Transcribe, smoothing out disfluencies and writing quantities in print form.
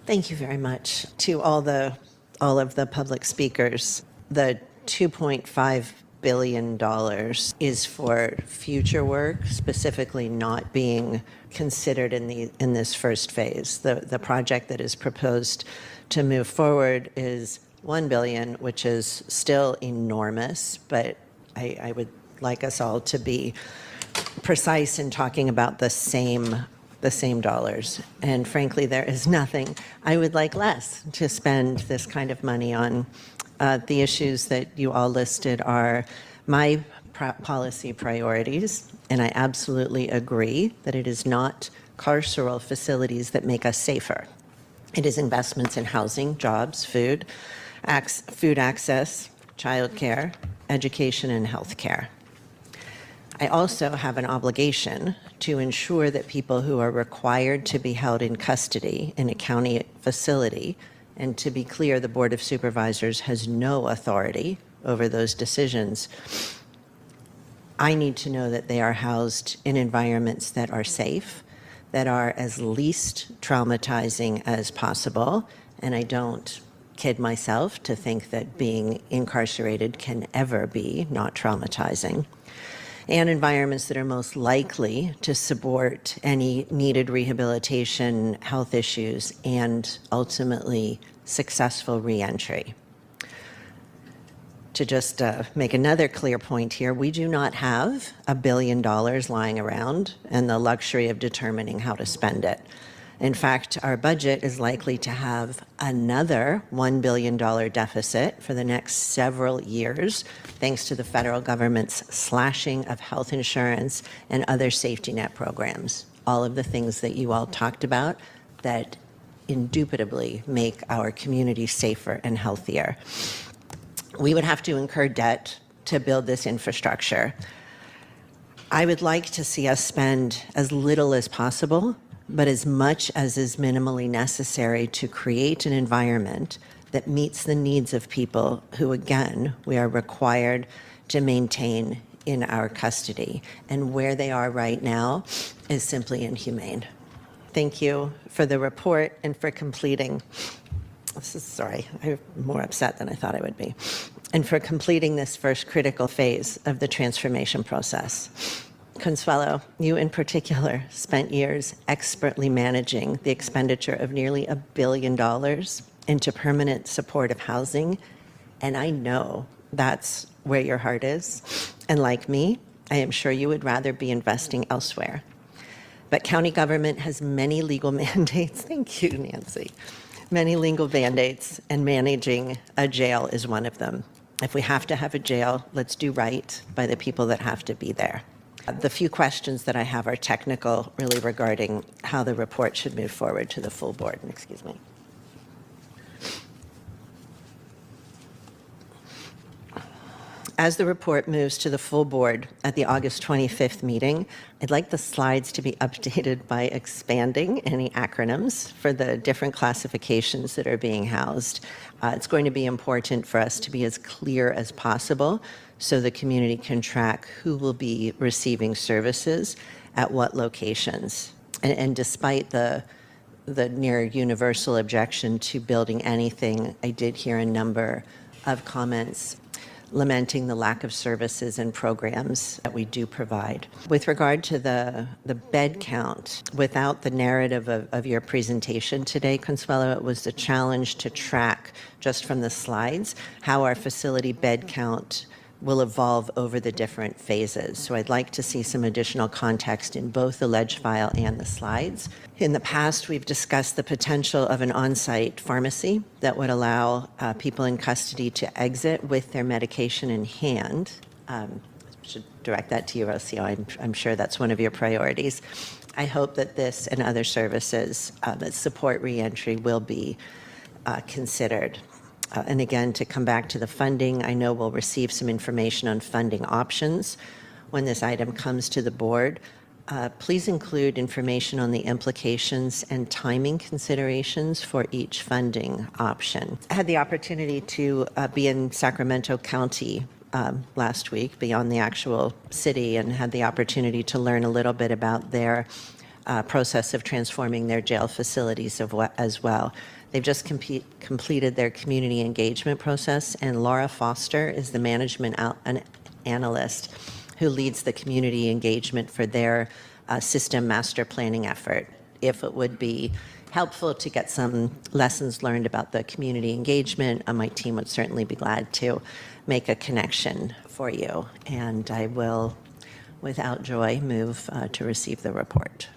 Thank you very much to all of the public speakers. The $2.5 billion is for future work, specifically not being considered in this first phase. The project that is proposed to move forward is $1 billion, which is still enormous, but I would like us all to be precise in talking about the same dollars. And frankly, there is nothing I would like less to spend this kind of money on. The issues that you all listed are my policy priorities, and I absolutely agree that it is not carceral facilities that make us safer. It is investments in housing, jobs, food access, childcare, education, and health care. I also have an obligation to ensure that people who are required to be held in custody in a county facility, and to be clear, the Board of Supervisors has no authority over those decisions, I need to know that they are housed in environments that are safe, that are as least traumatizing as possible, and I don't kid myself to think that being incarcerated can ever be not traumatizing, and environments that are most likely to support any needed rehabilitation, health issues, and ultimately successful reentry. To just make another clear point here, we do not have $1 billion lying around and the luxury of determining how to spend it. In fact, our budget is likely to have another $1 billion deficit for the next several years, thanks to the federal government's slashing of health insurance and other safety net programs. All of the things that you all talked about that indubitably make our community safer and healthier. We would have to incur debt to build this infrastructure. I would like to see us spend as little as possible, but as much as is minimally necessary to create an environment that meets the needs of people who, again, we are required to maintain in our custody. And where they are right now is simply inhumane. Thank you for the report and for completing. Sorry, I'm more upset than I thought I would be. And for completing this first critical phase of the transformation process. Consuelo, you in particular spent years expertly managing the expenditure of nearly $1 billion into permanent supportive housing, and I know that's where your heart is. And like me, I am sure you would rather be investing elsewhere. But county government has many legal mandates. Thank you, Nancy. Many legal mandates, and managing a jail is one of them. If we have to have a jail, let's do right by the people that have to be there. The few questions that I have are technical, really regarding how the report should move forward to the full board. Excuse me. As the report moves to the full board at the August 25th meeting, I'd like the slides to be updated by expanding any acronyms for the different classifications that are being housed. It's going to be important for us to be as clear as possible so the community can track who will be receiving services at what locations. And despite the near universal objection to building anything, I did hear a number of comments lamenting the lack of services and programs that we do provide. With regard to the bed count, without the narrative of your presentation today, Consuelo, it was a challenge to track just from the slides how our facility bed count will evolve over the different phases. So I'd like to see some additional context in both the ledge file and the slides. In the past, we've discussed the potential of an on-site pharmacy that would allow people in custody to exit with their medication in hand. I should direct that to you, Rocio. I'm sure that's one of your priorities. I hope that this and other services that support reentry will be considered. And again, to come back to the funding, I know we'll receive some information on funding options when this item comes to the board. Please include information on the implications and timing considerations for each funding option. I had the opportunity to be in Sacramento County last week, beyond the actual city, and had the opportunity to learn a little bit about their process of transforming their jail facilities as well. They've just completed their community engagement process, and Laura Foster is the management analyst who leads the community engagement for their system master planning effort. If it would be helpful to get some lessons learned about the community engagement, my team would certainly be glad to make a connection for you. And I will, without joy, move to receive the report.